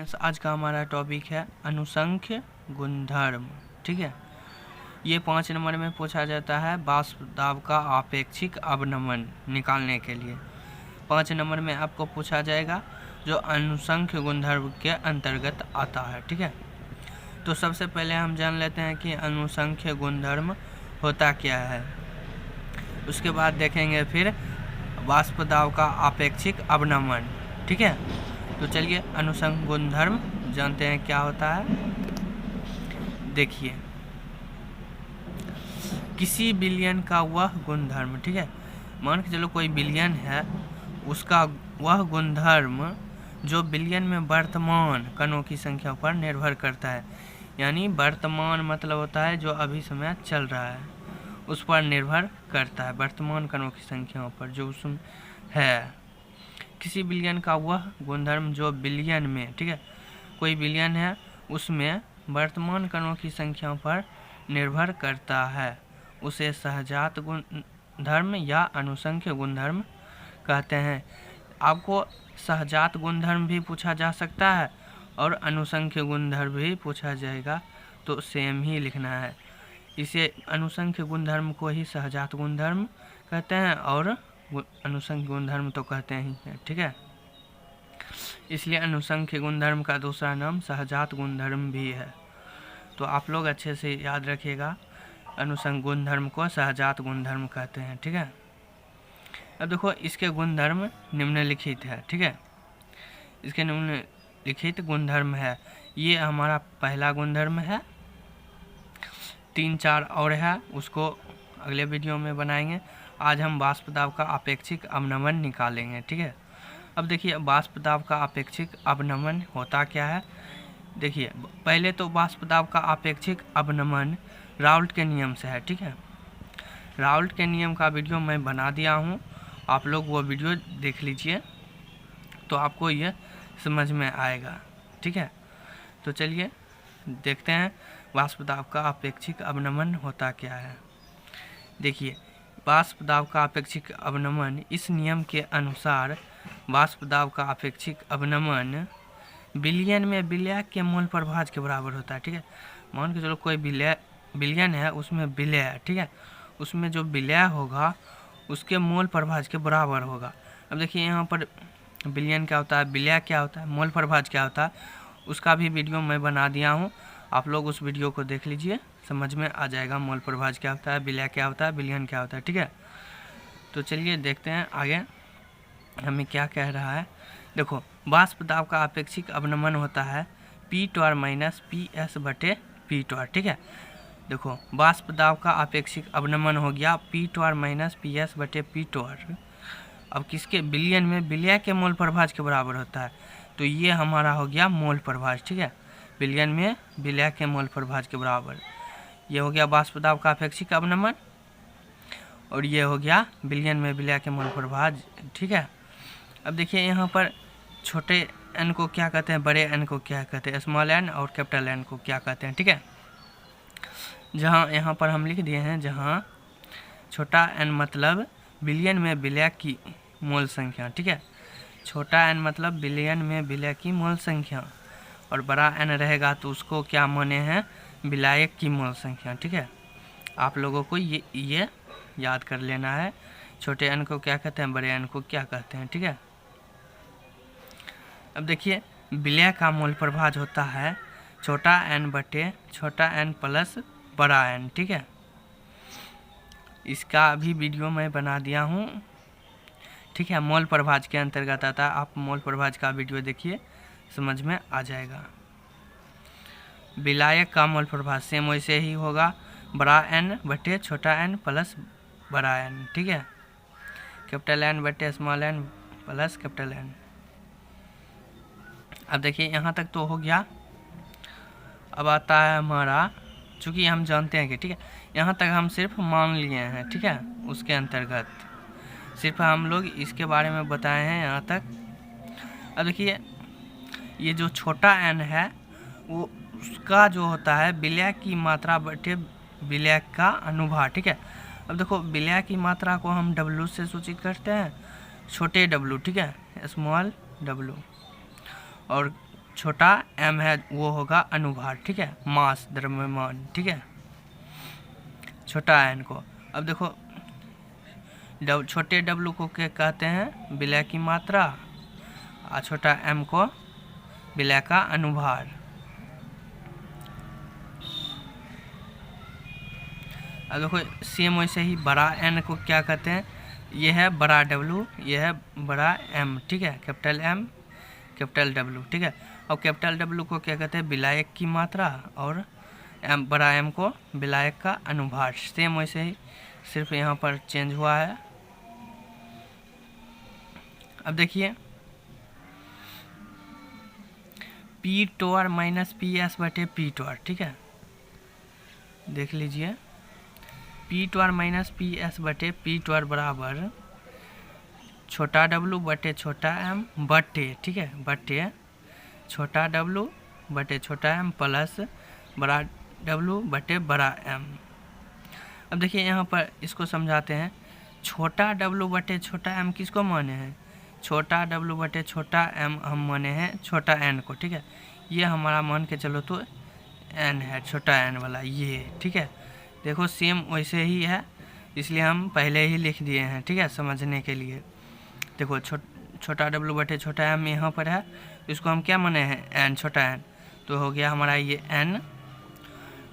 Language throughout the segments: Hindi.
स्टूडेंट्स, आज का हमारा टॉपिक है अनुसंख्य गुणधर्म। ठीक है, ये 5 नंबर में पूछा जाता है वाष्प दाब का आपेक्षिक अवनमन निकालने के लिए। 5 नंबर में आपको पूछा जाएगा जो अनुसंख्य गुणधर्म के अंतर्गत आता है। ठीक है, तो सबसे पहले हम जान लेते हैं कि अनुसंख्य गुणधर्म होता क्या है। उसके बाद देखेंगे फिर वाष्प दाब का आपेक्षिक अवनमन। ठीक है, तो चलिए अनुसंख्य गुणधर्म जानते हैं क्या होता है। देखिए, किसी विलयन का वह गुणधर्म, ठीक है, मान के चलो कोई विलयन है, उसका वह गुणधर्म जो विलयन में वर्तमान कणों की संख्या पर निर्भर करता है। यानी वर्तमान मतलब होता है जो अभी समय चल रहा है, उस पर निर्भर करता है, वर्तमान कणों की संख्या पर जो उसमें है। किसी विलयन का वह गुणधर्म जो विलयन में, ठीक है, कोई विलयन है उसमें वर्तमान कणों की संख्या पर निर्भर करता है, उसे सहजात गुणधर्म या अनुसंख्य गुणधर्म कहते हैं। आपको सहजात गुणधर्म भी पूछा जा सकता है और अनुसंख्य गुणधर्म भी पूछा जाएगा, तो सेम ही लिखना है। इसे अनुसंख्य गुणधर्म को ही सहजात गुणधर्म कहते हैं और अनुसंख्य गुणधर्म तो कहते ही हैं। ठीक है, इसलिए अनुसंख्य गुणधर्म का दूसरा नाम सहजात गुणधर्म भी है। तो आप लोग अच्छे से याद रखिएगा, अनुसंख्य गुणधर्म को सहजात गुणधर्म कहते हैं। ठीक है, अब देखो इसके गुणधर्म निम्नलिखित है। ठीक है, इसके निम्नलिखित गुणधर्म है। ये हमारा पहला गुणधर्म है, 3-4 और है, उसको अगले वीडियो में बनाएंगे। आज हम वाष्प दाब का अपेक्षिक अवनमन निकालेंगे। ठीक है, अब देखिए वाष्प दाब का अपेक्षिक अवनमन होता क्या है। देखिए पहले तो वाष्प दाब का अपेक्षिक अवनमन राउल्ट के नियम से है। ठीक है, राउल्ट के नियम का वीडियो मैं बना दिया हूँ, आप लोग वो वीडियो देख लीजिए तो आपको ये समझ में आएगा। ठीक है, तो चलिए देखते हैं वाष्प दाब का अपेक्षिक अवनमन होता क्या है। देखिए वाष्प दाब का अपेक्षिक अवनमन, इस नियम के अनुसार वाष्प दाब का अपेक्षिक अवनमन विलयन में विलय के मोल प्रभाज के बराबर होता है। ठीक है, मान के चलो कोई विलयन है, उसमें विलय, ठीक है, उसमें जो विलय होगा उसके मोल प्रभाज के बराबर होगा। अब देखिए यहाँ पर विलयन क्या होता है, विलय क्या होता है, मोल प्रभाज क्या होता है, उसका भी वीडियो मैं बना दिया हूँ, आप लोग उस वीडियो को देख लीजिए, समझ में आ जाएगा मोल प्रभाज क्या होता है, विलय क्या होता है, विलयन क्या होता है। ठीक है, तो चलिए देखते हैं आगे हमें क्या कह रहा है। देखो वाष्प दाब का अपेक्षिक अवनमन होता है P2 माइनस PS/P2। ठीक है, देखो वाष्प दाब का अपेक्षिक अवनमन हो गया P2 माइनस PS/P2। अब किसके, विलयन में विलय के मोल प्रभाज के बराबर होता है, तो ये हमारा हो गया मोल प्रभाज। ठीक है, विलयन में विलय के मोल प्रभाज के बराबर, ये हो गया वाष्प दाब का अपेक्षिक अवनमन, और ये हो गया विलयन में विलय के मोल प्रभाज। ठीक है, अब देखिए यहाँ पर छोटे एन को क्या कहते हैं, बड़े एन को क्या कहते हैं, स्मॉल एन और कैपिटल एन को क्या कहते हैं। ठीक है, जहाँ यहाँ पर हम लिख दिए हैं, जहाँ छोटा एन मतलब विलयन में विलय की मोल संख्या, ठीक है, छोटा एन मतलब विलयन में विलय की मोल संख्या, और बड़ा एन रहेगा तो उसको क्या माने हैं, विलायक की मोल संख्या। ठीक है, आप लोगों को ये याद कर लेना है, छोटे एन को क्या कहते हैं, बड़े एन को क्या कहते हैं। ठीक है, अब देखिए विलय का मोल प्रभाज होता है छोटा एन बटे छोटा एन प्लस बड़ा एन। ठीक है, इसका भी वीडियो मैं बना दिया हूँ। ठीक है, मोल प्रभाज के अंतर्गत आता है, आप मोल प्रभाज का वीडियो देखिए, समझ में आ जाएगा। विलायक का मोल प्रभाज सेम वैसे ही होगा, बड़ा एन बटे छोटा एन प्लस बड़ा एन। ठीक है, कैपिटल एन बटे small N plus capital N. अब देखिए यहाँ तक तो हो गया। अब आता है हमारा, चूँकि हम जानते हैं कि, ठीक है, यहाँ तक हम सिर्फ मान लिए हैं। ठीक है, उसके अंतर्गत सिर्फ हम लोग इसके बारे में बताए हैं यहाँ तक। अब देखिए ये जो छोटा एन है वो उसका जो होता है विलय की मात्रा बटे विलय का अनुभाग। ठीक है, अब देखो विलय की मात्रा को हम W से सूचित करते हैं, छोटे W, ठीक है, स्मॉल W, और छोटा m है वो होगा अनुभार, ठीक है, मास द्रव्यमान, ठीक है, छोटा n को। अब देखो छोटे w को क्या कहते हैं, विलय की मात्रा, और छोटा m को विलय का अनुभार। अब देखो सेम वैसे ही बड़ा n को क्या कहते हैं, ये है बड़ा W, ये है बड़ा M, ठीक है, कैपिटल M कैपिटल W, ठीक है। और कैपिटल W को क्या कहते हैं, विलायक की मात्रा, और बड़ा M को विलायक का अनुभार। सेम वैसे ही, सिर्फ यहाँ पर चेंज हुआ है। अब देखिए पी टोर माइनस पी एस बटे पी टोर, ठीक है, देख लीजिए पी टोर माइनस पी एस बटे पी टोर बराबर छोटा W बटे छोटा m बटे, ठीक है, बटे छोटा W बटे छोटा m प्लस बड़ा W बटे बड़ा M। अब देखिए यहाँ पर इसको समझाते हैं। छोटा W बटे छोटा m किसको माने हैं, छोटा W बटे छोटा m हम माने हैं छोटा n को, ठीक है। ये हमारा मान के चलो तो n है, छोटा n वाला ये, ठीक है। देखो सेम वैसे ही है, इसलिए हम पहले ही लिख दिए हैं, ठीक है, समझने के लिए। देखो छोटा W बटे छोटा m यहाँ पर है, इसको हम क्या माने हैं, n, छोटा n, तो हो गया हमारा ये n।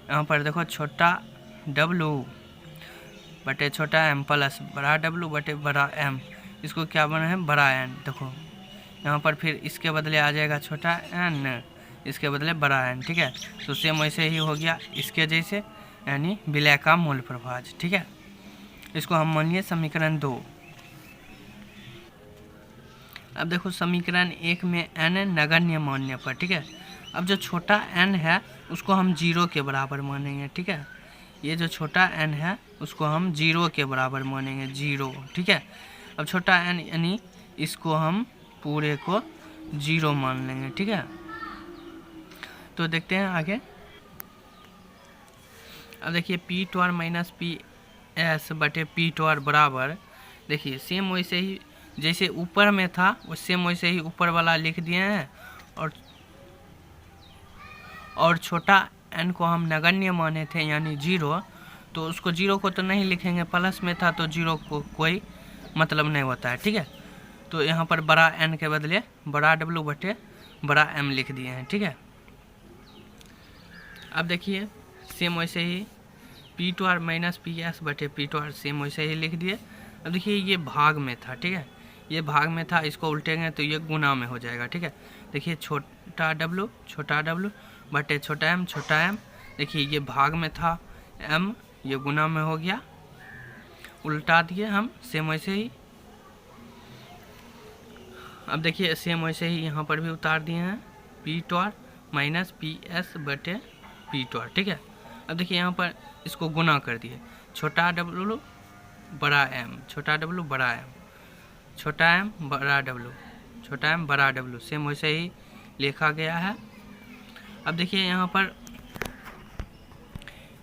यहाँ पर देखो छोटा W बटे छोटा m प्लस बड़ा W बटे बड़ा m, इसको क्या बना है, बड़ा n। देखो यहाँ पर फिर इसके बदले आ जाएगा छोटा n, इसके बदले बड़ा n, ठीक है। तो सेम वैसे ही हो गया इसके जैसे, यानी विलय का मूल प्रभाज, ठीक है। इसको हम मानिए समीकरण 2। अब देखो समीकरण 1 में n नगण्य मानने पर, ठीक है। अब जो छोटा n है उसको हम 0 के बराबर मानेंगे, ठीक है। ये जो छोटा n है उसको हम 0 के बराबर मानेंगे, 0, ठीक है। अब छोटा n यानी इसको हम पूरे को 0 मान लेंगे, ठीक है। तो देखते हैं आगे। अब देखिए पी टोर माइनस पी एस बटे पी टोर बराबर, देखिए सेम वैसे ही जैसे ऊपर में था वो सेम वैसे ही ऊपर वाला लिख दिए हैं, और छोटा n को हम नगण्य माने थे यानी 0, तो उसको 0 को तो नहीं लिखेंगे, प्लस में था तो 0 को कोई मतलब नहीं होता है, ठीक है। तो यहाँ पर बड़ा n के बदले बड़ा W बटे बड़ा M लिख दिए हैं, ठीक है। अब देखिए सेम वैसे ही पी टोर माइनस पी एस बटे पी टोर सेम वैसे ही लिख दिए। अब देखिए ये भाग में था, ठीक है, ये भाग में था, इसको उल्टेंगे तो ये गुना में हो जाएगा, ठीक है। देखिए छोटा W बटे छोटा m, देखिए ये भाग में था m, ये गुना में हो गया, उल्टा दिए हम सेम वैसे ही। अब देखिए सेम वैसे ही यहाँ पर भी उतार दिए हैं पी टोर माइनस पी एस बटे पी टोर, ठीक है। अब देखिए यहाँ पर इसको गुना कर दिए, छोटा W बड़ा M, छोटा W बड़ा M, छोटा m बड़ा W, छोटा m बड़ा W, सेम वैसे ही लिखा गया है। अब देखिए यहाँ पर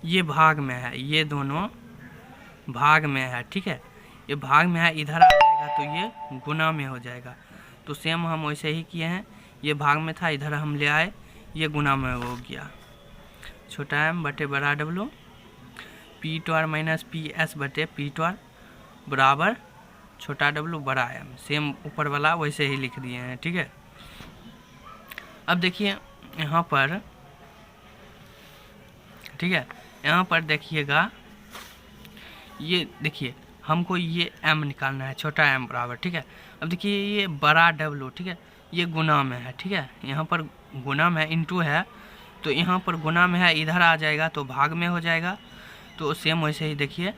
ये भाग में है, ये दोनों भाग में है, ठीक है, ये भाग में है, इधर आ जाएगा तो ये गुना में हो जाएगा। तो सेम हम वैसे ही किए हैं, ये भाग में था, इधर हम ले आए, ये गुना में हो गया, छोटा m बटे बड़ा W, पी टोर माइनस पी एस बटे पी टोर बराबर छोटा W बड़ा M, सेम ऊपर वाला वैसे ही लिख दिए हैं, ठीक है। अब देखिए यहाँ पर, ठीक है, यहाँ पर देखिएगा, ये देखिए हमको ये m निकालना है, छोटा m बराबर, ठीक है। अब देखिए ये बड़ा W, ठीक है, ये गुना में है, ठीक है, यहाँ पर गुना में है, इंटू है, तो यहाँ पर गुना में है, इधर आ जाएगा तो भाग में हो जाएगा। तो सेम वैसे ही देखिए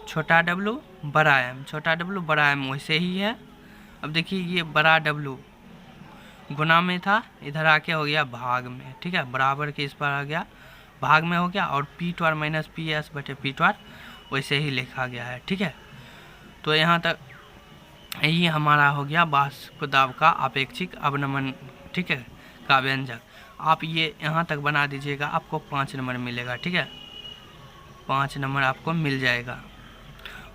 छोटा W बड़ा M, छोटा W बड़ा M वैसे ही है। अब देखिए ये बड़ा W गुना में था, इधर आके हो गया भाग में, ठीक है, बराबर के इस पर आ गया, भाग में हो गया, और पी टोर माइनस पी एस बटे पी टोर वैसे ही लिखा गया है, ठीक है। तो यहाँ तक यही हमारा हो गया वाष्प दाब का अपेक्षिक अवनमन, ठीक है, का व्यंजक। आप ये यहाँ तक बना दीजिएगा, आपको 5 नंबर मिलेगा, ठीक है, 5 नंबर आपको मिल जाएगा।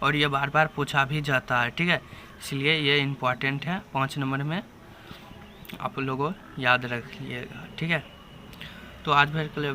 और ये बार बार पूछा भी जाता है, ठीक है, इसलिए ये इम्पॉर्टेंट है 5 नंबर में। आप लोगों याद रखिएगा, ठीक है। तो आज भर के लिए